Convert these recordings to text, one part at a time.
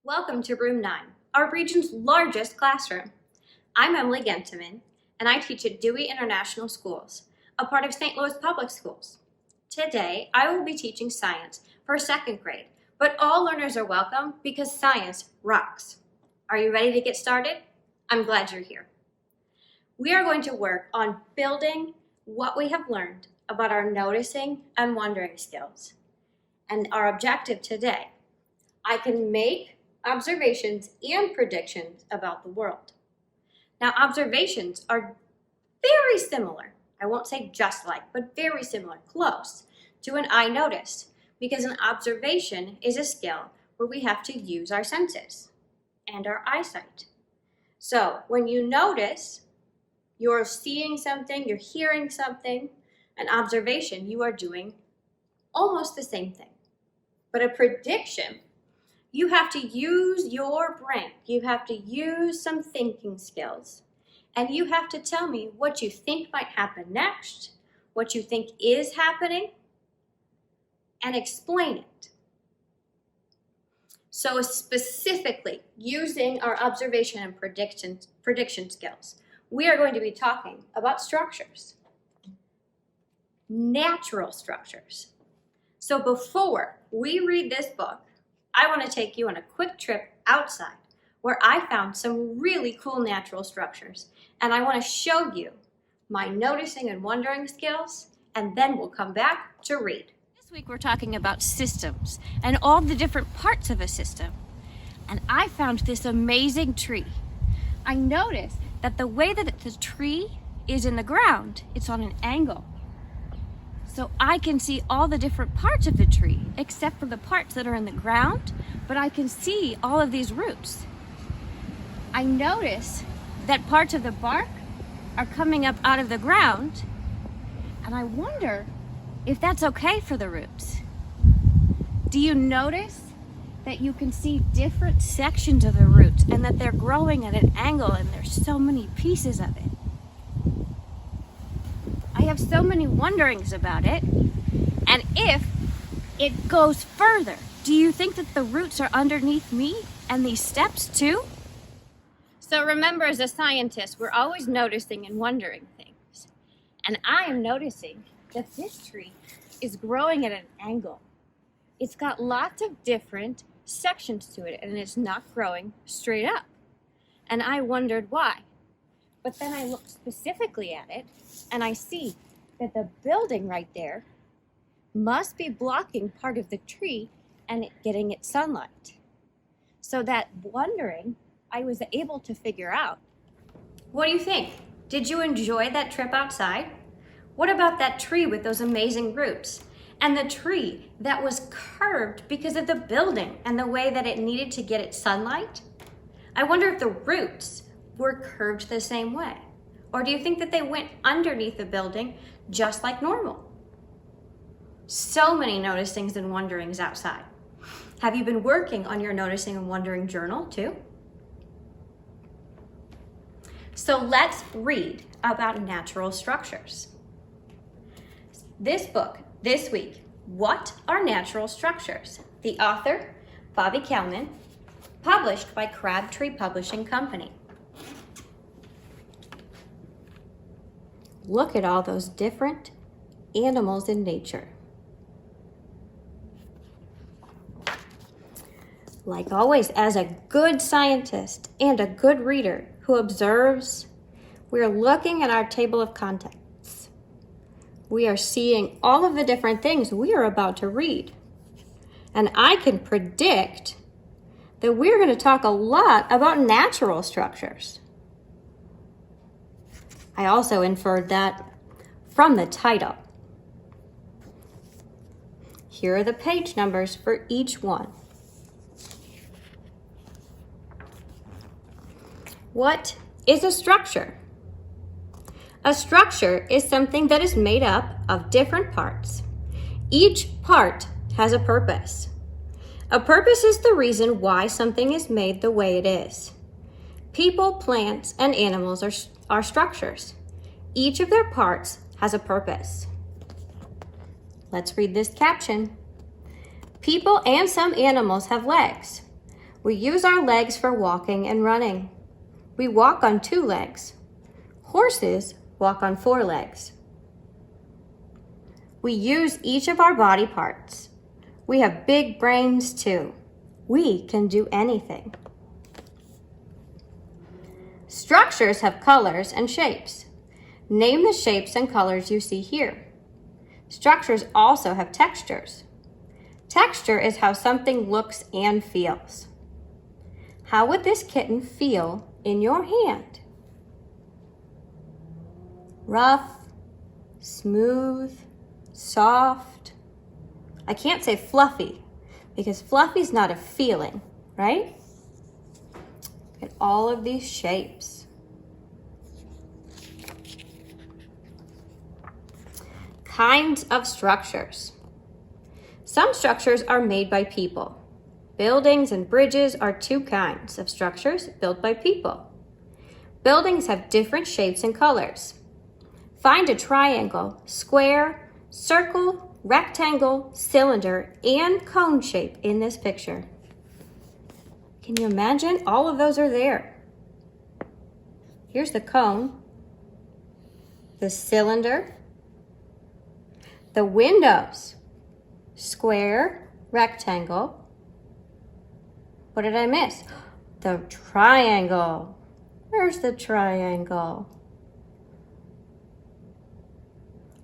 Welcome to Room 9, our region's largest classroom. I'm Emily Gentemann, and I teach at Dewey International Schools, a part of St. Louis Public Schools. Today, I will be teaching science for second grade, but all learners are welcome because science rocks. Are you ready to get started? I'm glad you're here. We are going to work on building what we have learned about our noticing and wondering skills. And our objective today, I can make observations and predictions about the world. Now, observations are very similar. I won't say just like, but very similar, close to an I notice, because an observation is a skill where we have to use our senses and our eyesight. So when you notice, you're seeing something, you're hearing something, an observation, you are doing almost the same thing. But a prediction, you have to use your brain. You have to use some thinking skills. And you have to tell me what you think might happen next, what you think is happening, and explain it. So specifically, using our observation and prediction skills, we are going to be talking about structures, natural structures. So before we read this book, I want to take you on a quick trip outside where I found some really cool natural structures. And I want to show you my noticing and wondering skills, and then we'll come back to read. This week we're talking about systems and all the different parts of a system. And I found this amazing tree. I noticed that the way that the tree is in the ground, it's on an angle. So I can see all the different parts of the tree, except for the parts that are in the ground, but I can see all of these roots. I notice that parts of the bark are coming up out of the ground, and I wonder if that's okay for the roots. Do you notice that you can see different sections of the roots and that they're growing at an angle and there's so many pieces of it? I have so many wonderings about it. And if it goes further, do you think that the roots are underneath me and these steps too? So remember, as a scientist, we're always noticing and wondering things. And I am noticing that this tree is growing at an angle. It's got lots of different sections to it, and it's not growing straight up. And I wondered why. But then I looked specifically at it, and I see that the building right there must be blocking part of the tree and it getting its sunlight. So that wondering, I was able to figure out. What do you think? Did you enjoy that trip outside? What about that tree with those amazing roots? And the tree that was curved because of the building and the way that it needed to get its sunlight? I wonder if the roots were curved the same way. Or do you think that they went underneath the building just like normal? So many noticings and wonderings outside. Have you been working on your noticing and wondering journal too? So let's read about natural structures. This book, this week, What Are Natural Structures? The author, Bobbie Kalman, published by Crabtree Publishing Company. Look at all those different animals in nature. Like always, as a good scientist and a good reader who observes, we're looking at our table of contents. We are seeing all of the different things we are about to read. And I can predict that we're going to talk a lot about natural structures. I also inferred that from the title. Here are the page numbers for each one. What is a structure? A structure is something that is made up of different parts. Each part has a purpose. A purpose is the reason why something is made the way it is. People, plants, and animals are structures. Each of their parts has a purpose. Let's read this caption. People and some animals have legs. We use our legs for walking and running. We walk on 2 legs. Horses walk on 4 legs. We use each of our body parts. We have big brains too. We can do anything. Structures have colors and shapes. Name the shapes and colors you see here. Structures also have textures. Texture is how something looks and feels. How would this kitten feel in your hand? Rough, smooth, soft. I can't say fluffy because fluffy's not a feeling, right? Look at all of these shapes. Kinds of structures. Some structures are made by people. Buildings and bridges are 2 kinds of structures built by people. Buildings have different shapes and colors. Find a triangle, square, circle, rectangle, cylinder, and cone shape in this picture. Can you imagine? All of those are there. Here's the cone, the cylinder, the windows, square, rectangle. What did I miss? The triangle. Where's the triangle?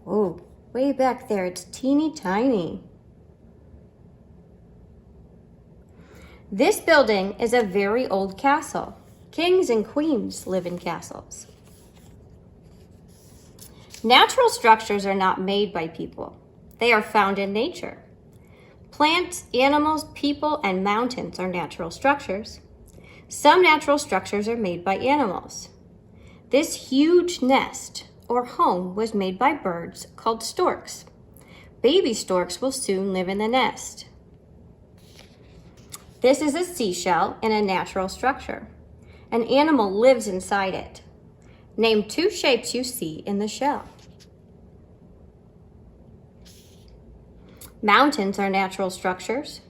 Oh, way back there. It's teeny tiny. This building is a very old castle. Kings and queens live in castles. Natural structures are not made by people. They are found in nature. Plants, animals, people, and mountains are natural structures. Some natural structures are made by animals. This huge nest or home was made by birds called storks. Baby storks will soon live in the nest. This is a seashell in a natural structure. An animal lives inside it. Name 2 shapes you see in the shell. Mountains are natural structures.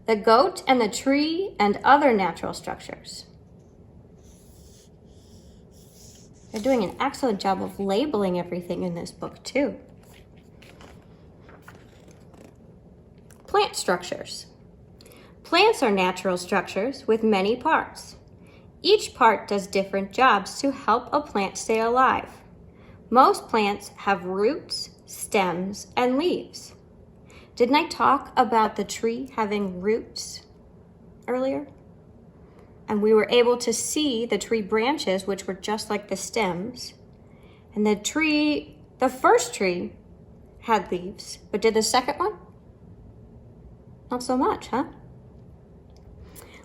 The goat and the tree and other natural structures. They're doing an excellent job of labeling everything in this book too. Plant structures. Plants are natural structures with many parts. Each part does different jobs to help a plant stay alive. Most plants have roots, stems, and leaves. Didn't I talk about the tree having roots earlier? And we were able to see the tree branches, which were just like the stems. And the first tree had leaves, but did the second one? Not so much, huh?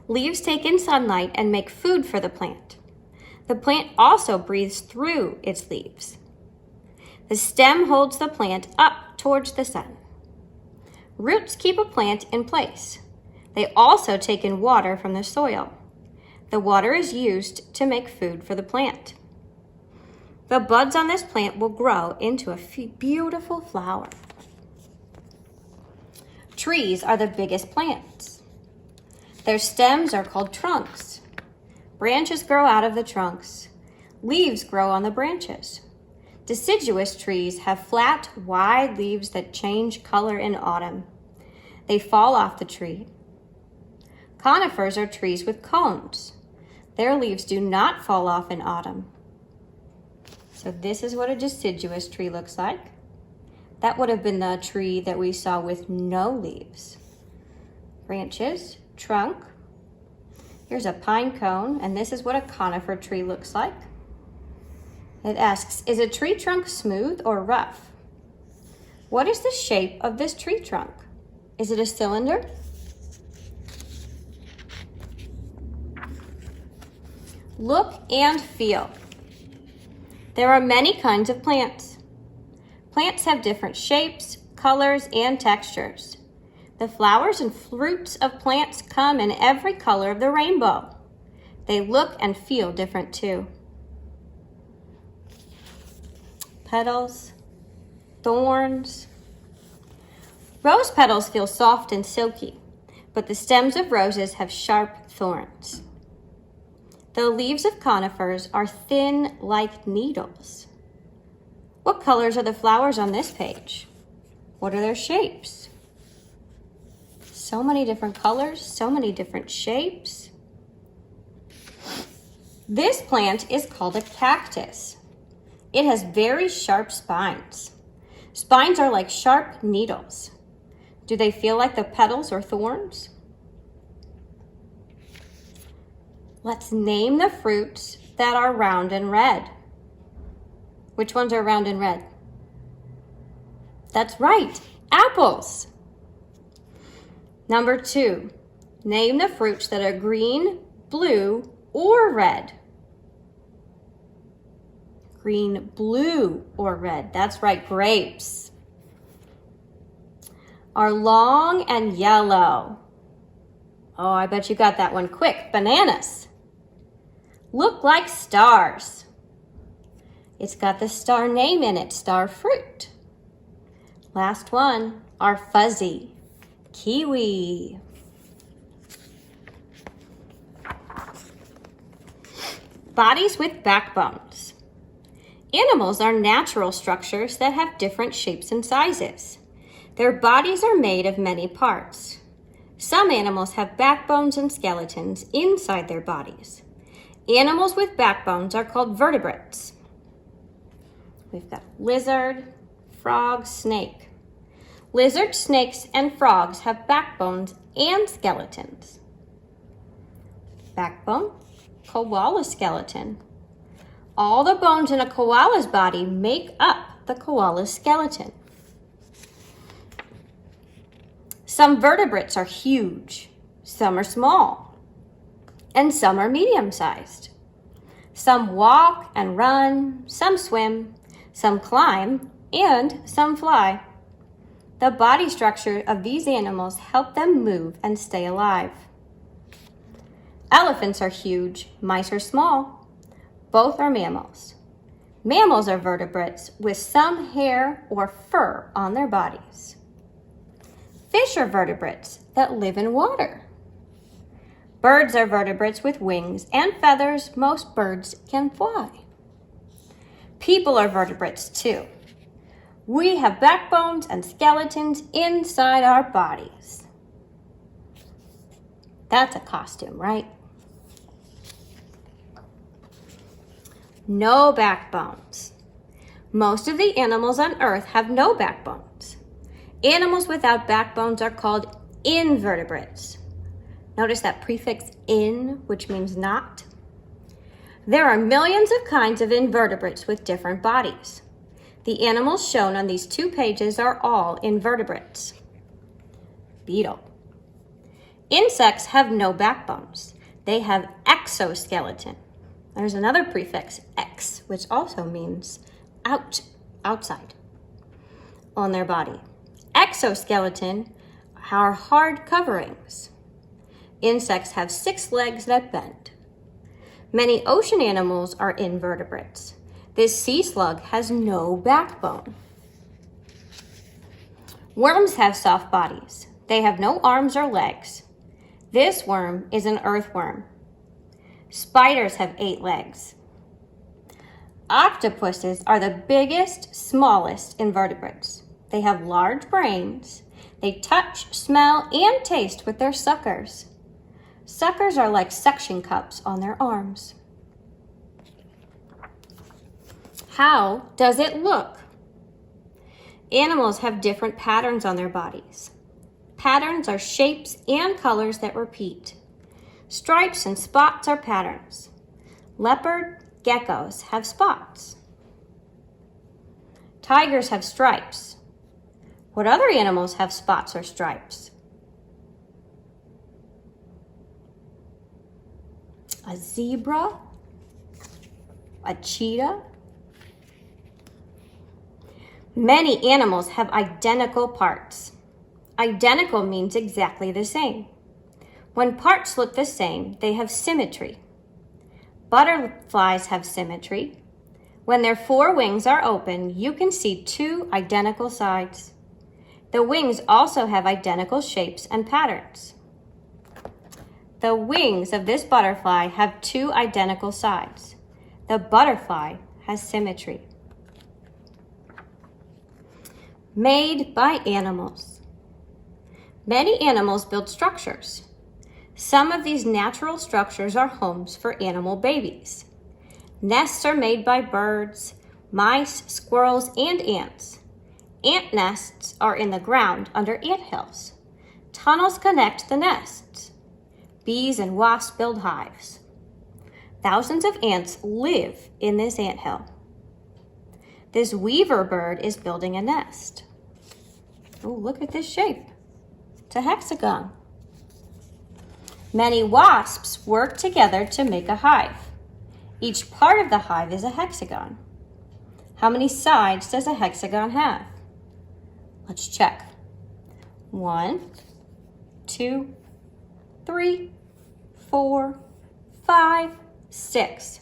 Leaves take in sunlight and make food for the plant. The plant also breathes through its leaves. The stem holds the plant up towards the sun. Roots keep a plant in place. They also take in water from the soil. The water is used to make food for the plant. The buds on this plant will grow into a beautiful flower. Trees are the biggest plants. Their stems are called trunks. Branches grow out of the trunks. Leaves grow on the branches. Deciduous trees have flat, wide leaves that change color in autumn. They fall off the tree. Conifers are trees with cones. Their leaves do not fall off in autumn. So this is what a deciduous tree looks like. That would have been the tree that we saw with no leaves. Branches, trunk. Here's a pine cone, and this is what a conifer tree looks like. It asks, is a tree trunk smooth or rough? What is the shape of this tree trunk? Is it a cylinder? Look and feel. There are many kinds of plants. Plants have different shapes, colors, and textures. The flowers and fruits of plants come in every color of the rainbow. They look and feel different too. Petals, thorns. Rose petals feel soft and silky. but the stems of roses have sharp thorns. The leaves of conifers are thin like needles. What colors are the flowers on this page? What are their shapes? So many different colors, so many different shapes. This plant is called a cactus. It has very sharp spines. Spines are like sharp needles. Do they feel like the petals or thorns? Let's name the fruits that are round and red. Which ones are round and red? That's right, apples. Number 2, name the fruits that are green, blue, or red. Green, blue, or red. That's right, grapes. Are long and yellow. Oh, I bet you got that one quick. Bananas. Look like stars. It's got the star name in it, star fruit. Last one, are fuzzy. Kiwi. Bodies with backbones. Animals are natural structures that have different shapes and sizes. Their bodies are made of many parts. Some animals have backbones and skeletons inside their bodies. Animals with backbones are called vertebrates. We've got lizard, frog, snake. Lizards, snakes, and frogs have backbones and skeletons. Backbone, koala skeleton. All the bones in a koala's body make up the koala's skeleton. Some vertebrates are huge, some are small, and some are medium-sized. Some walk and run, some swim, some climb, and some fly. The body structure of these animals help them move and stay alive. Elephants are huge, mice are small. Both are mammals. Mammals are vertebrates with some hair or fur on their bodies. Fish are vertebrates that live in water. Birds are vertebrates with wings and feathers. Most birds can fly. People are vertebrates too. We have backbones and skeletons inside our bodies. That's a costume, right? No backbones. Most of the animals on Earth have no backbones. Animals without backbones are called invertebrates. Notice that prefix in, which means not. There are millions of kinds of invertebrates with different bodies. The animals shown on these 2 pages are all invertebrates. Beetle. Insects have no backbones. They have exoskeleton. There's another prefix, ex, which also means outside, on their body. Exoskeleton are hard coverings. Insects have 6 legs that bend. Many ocean animals are invertebrates. This sea slug has no backbone. Worms have soft bodies. They have no arms or legs. This worm is an earthworm. Spiders have 8 legs. Octopuses are the biggest, smallest invertebrates. They have large brains. They touch, smell, and taste with their suckers. Suckers are like suction cups on their arms. How does it look? Animals have different patterns on their bodies. Patterns are shapes and colors that repeat. Stripes and spots are patterns. Leopard, geckos have spots. Tigers have stripes. What other animals have spots or stripes? A zebra, a cheetah. Many animals have identical parts. Identical means exactly the same. When parts look the same, they have symmetry. Butterflies have symmetry. When their 4 wings are open, you can see 2 identical sides. The wings also have identical shapes and patterns. The wings of this butterfly have two identical sides. The butterfly has symmetry. Made by animals. Many animals build structures. Some of these natural structures are homes for animal babies. Nests are made by birds, mice, squirrels, and ants. Ant nests are in the ground under anthills. Tunnels connect the nests. Bees and wasps build hives. Thousands of ants live in this anthill. This weaver bird is building a nest. Oh, look at this shape. It's a hexagon. Many wasps work together to make a hive. Each part of the hive is a hexagon. How many sides does a hexagon have? Let's check. 1, 2, 3, 4, 5, 6.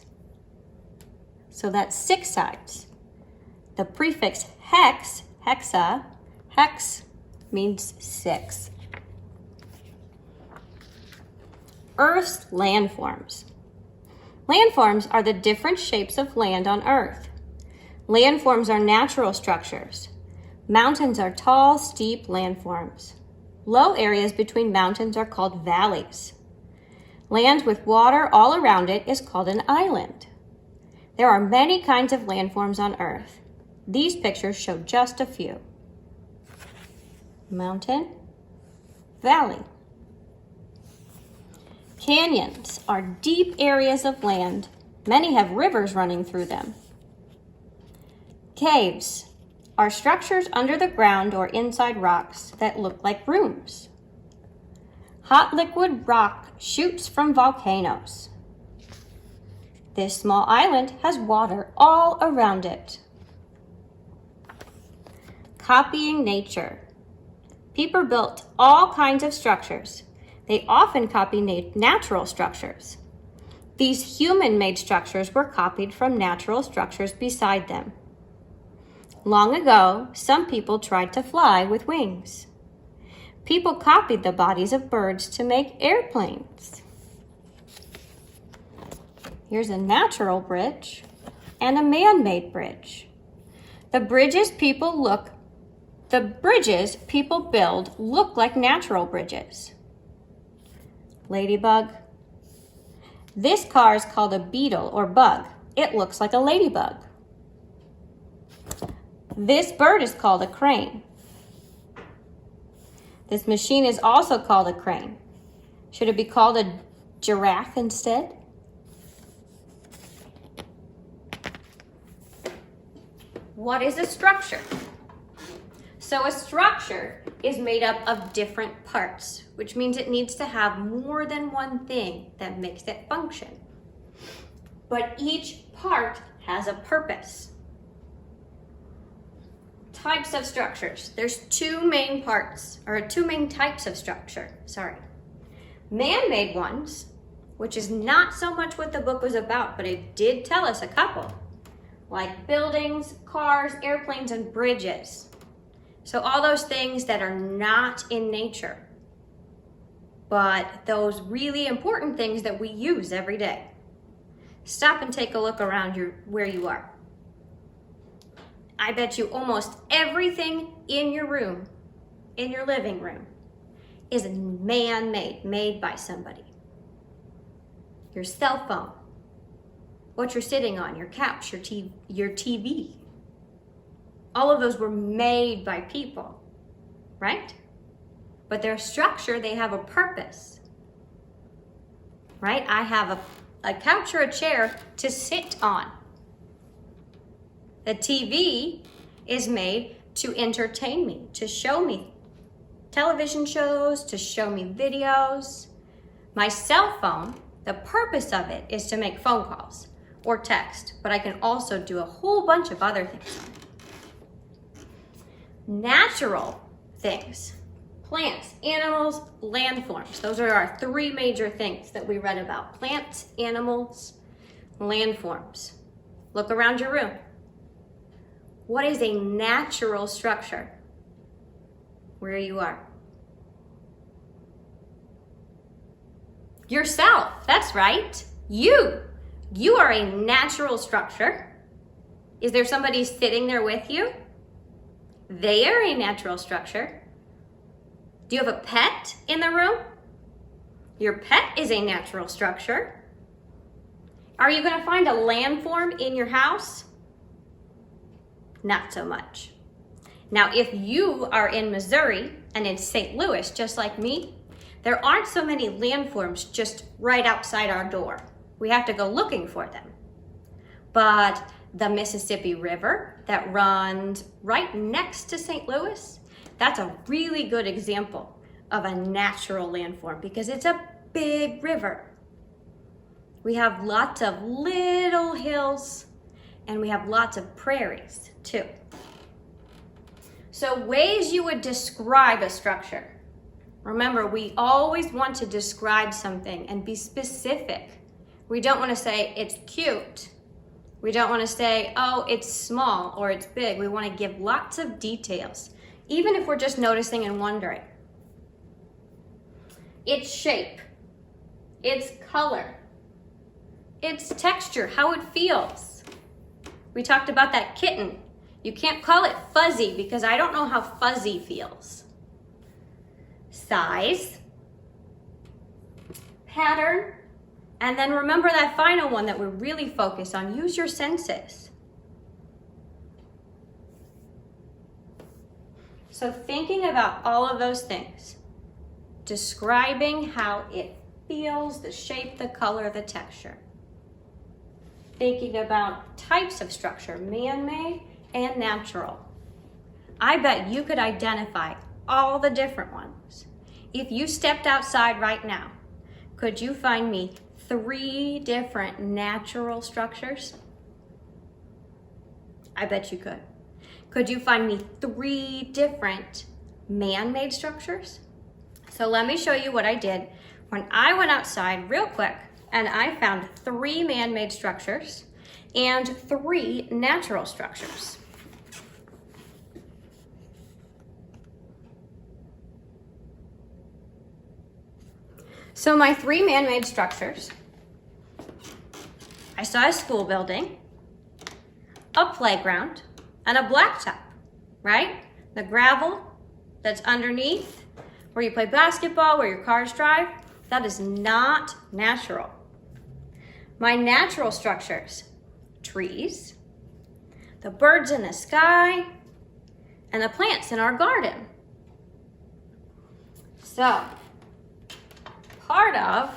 So that's 6 sides. The prefix hex, hex means 6. Earth's landforms. Landforms are the different shapes of land on Earth. Landforms are natural structures. Mountains are tall, steep landforms. Low areas between mountains are called valleys. Land with water all around it is called an island. There are many kinds of landforms on Earth. These pictures show just a few. Mountain, valley. Canyons are deep areas of land. Many have rivers running through them. Caves are structures under the ground or inside rocks that look like rooms. Hot liquid rock shoots from volcanoes. This small island has water all around it. Copying nature. People built all kinds of structures. They often copy natural structures. These human-made structures were copied from natural structures beside them. Long ago, some people tried to fly with wings. People copied the bodies of birds to make airplanes. Here's a natural bridge and a man-made bridge. The bridges people build look like natural bridges. Ladybug. This car is called a beetle or bug. It looks like a ladybug. This bird is called a crane. This machine is also called a crane. Should it be called a giraffe instead? What is a structure? So a structure is made up of different parts, which means it needs to have more than one thing that makes it function. But each part has a purpose. Types of structures. There's two main types of structure, Man-made ones, which is not so much what the book was about, but it did tell us a couple, like buildings, cars, airplanes, and bridges. So all those things that are not in nature, but those really important things that we use every day. Stop and take a look around where you are. I bet you almost everything in your room, in your living room, is man-made, made by somebody. Your cell phone, what you're sitting on, your couch, your TV. All of those were made by people, right? But their structure, they have a purpose, right? I have a couch or a chair to sit on. The TV is made to entertain me, to show me television shows, to show me videos. My cell phone, the purpose of it is to make phone calls or text, but I can also do a whole bunch of other things on it. Natural things, plants, animals, landforms. Those are our three major things that we read about. Plants, animals, landforms. Look around your room. What is a natural structure where you are? Yourself, that's right. You are a natural structure. Is there somebody sitting there with you? They are a natural structure. Do you have a pet in the room? Your pet is a natural structure. Are you going to find a landform in your house? Not so much. Now, if you are in Missouri and in St. Louis, just like me, there aren't so many landforms just right outside our door. We have to go looking for them. But the Mississippi River that runs right next to St. Louis, that's a really good example of a natural landform because it's a big river. We have lots of little hills and we have lots of prairies too. So ways you would describe a structure. Remember, we always want to describe something and be specific. We don't want to say it's cute. We don't want to say, oh, it's small or it's big. We want to give lots of details, even if we're just noticing and wondering. Its shape, its color, its texture, how it feels. We talked about that kitten. You can't call it fuzzy because I don't know how fuzzy feels. Size, pattern, and then remember that final one that we're really focused on. Use your senses. So thinking about all of those things, describing how it feels, the shape, the color, the texture. Thinking about types of structure, man-made and natural. I bet you could identify all the different ones. If you stepped outside right now, could you find me 3 different natural structures? I bet you could. Could you find me 3 different man-made structures? So let me show you what I did when I went outside real quick and I found 3 man-made structures and 3 natural structures. So my 3 man-made structures, I saw a school building, a playground, and a blacktop, right? The gravel that's underneath where you play basketball, where your cars drive, that is not natural. My natural structures, trees, the birds in the sky, and the plants in our garden. So, part of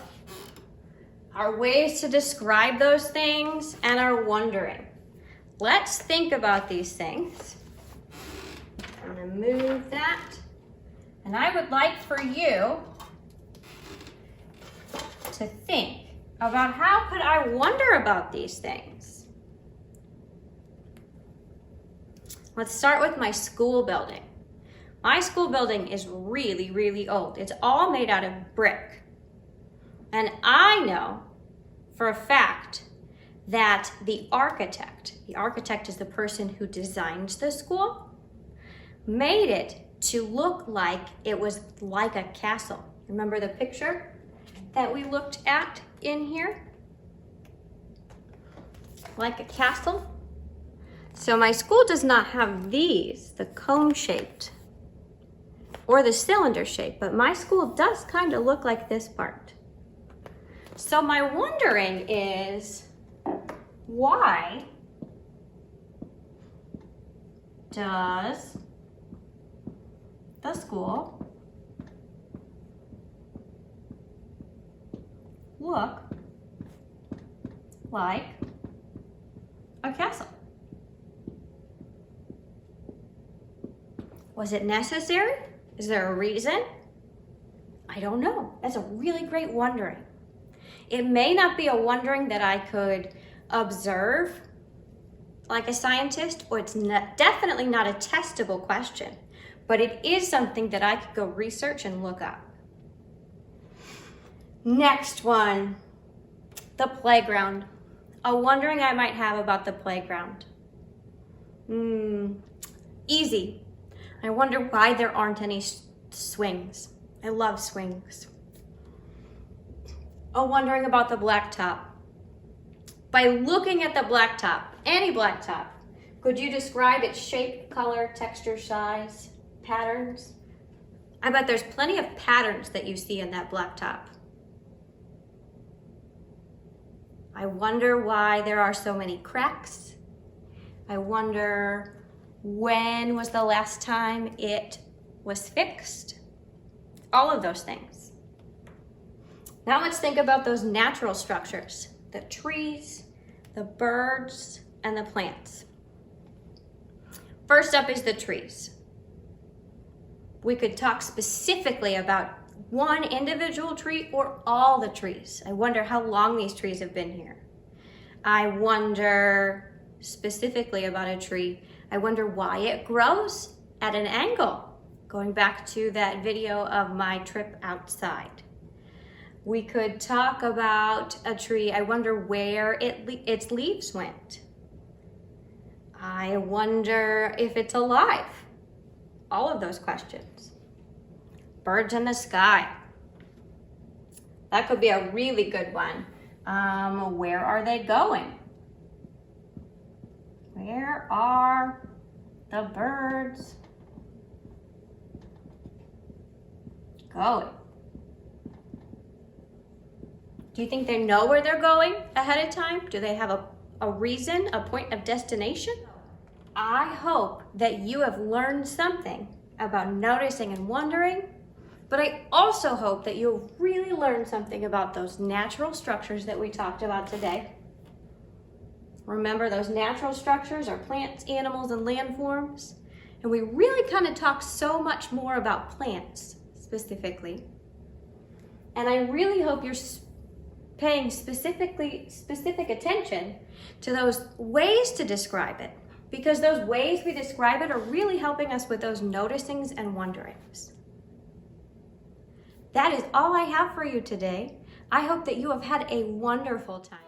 our ways to describe those things and our wondering. Let's think about these things. I'm gonna move that. And I would like for you to think about how could I wonder about these things. Let's start with my school building. My school building is really, really old. It's all made out of brick. And I know for a fact that the architect is the person who designs the school, made it to look like it was like a castle. Remember the picture that we looked at in here? Like a castle. So my school does not have these, the cone-shaped or the cylinder shape, but my school does kind of look like this part. So my wondering is, why does the school look like a castle? Was it necessary? Is there a reason? I don't know. That's a really great wondering. It may not be a wondering that I could observe like a scientist, or it's definitely not a testable question, but it is something that I could go research and look up. Next one, the playground. A wondering I might have about the playground. Easy. I wonder why there aren't any swings. I love swings. or wondering about the blacktop? By looking at the blacktop, any blacktop, could you describe its shape, color, texture, size, patterns? I bet there's plenty of patterns that you see in that blacktop. I wonder why there are so many cracks. I wonder when was the last time it was fixed? All of those things. Now let's think about those natural structures, the trees, the birds, and the plants. First up is the trees. We could talk specifically about one individual tree or all the trees. I wonder how long these trees have been here. I wonder specifically about a tree. I wonder why it grows at an angle, going back to that video of my trip outside. We could talk about a tree. I wonder where its leaves went. I wonder if it's alive. All of those questions. Birds in the sky. That could be a really good one. Where are they going? Where are the birds going? Do you think they know where they're going ahead of time? Do they have a reason, a point of destination? I hope that you have learned something about noticing and wondering, but I also hope that you'll really learn something about those natural structures that we talked about today. Remember, those natural structures are plants, animals, and landforms. And we really kind of talked so much more about plants specifically. And I really hope you're paying specific attention to those ways to describe it, because those ways we describe it are really helping us with those noticings and wonderings. That is all I have for you today. I hope that you have had a wonderful time.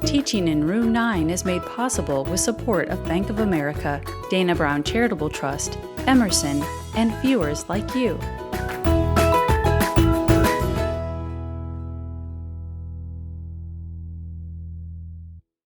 Teaching in Room 9 is made possible with support of Bank of America, Dana Brown Charitable Trust, Emerson, and viewers like you.